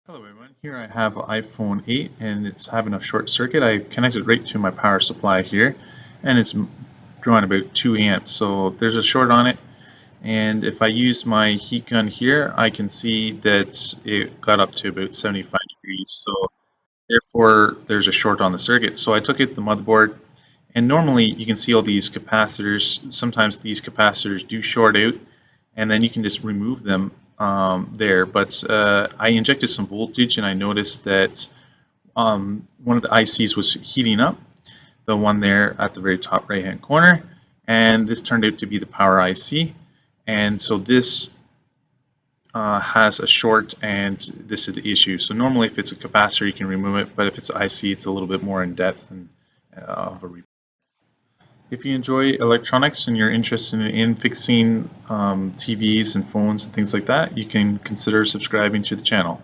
Hello everyone, here I have iPhone 8 and it's having a short circuit. I connected right to my power supply here and it's drawing about 2 amps. So there's a short on it, and if I use my heat gun here I can see that it got up to about 75 degrees. So therefore there's a short on the circuit. So I took it to the motherboard, and normally you can see all these capacitors. Sometimes these capacitors do short out and then you can just remove them there. But I injected some voltage and I noticed that one of the ICs was heating up, the one there at the very top right hand corner, and this turned out to be the power IC. And so this has a short, and this is the issue. So normally if it's a capacitor you can remove it, but if it's IC it's a little bit more in depth and of a if you enjoy electronics and you're interested in fixing TVs and phones and things like that, you can consider subscribing to the channel.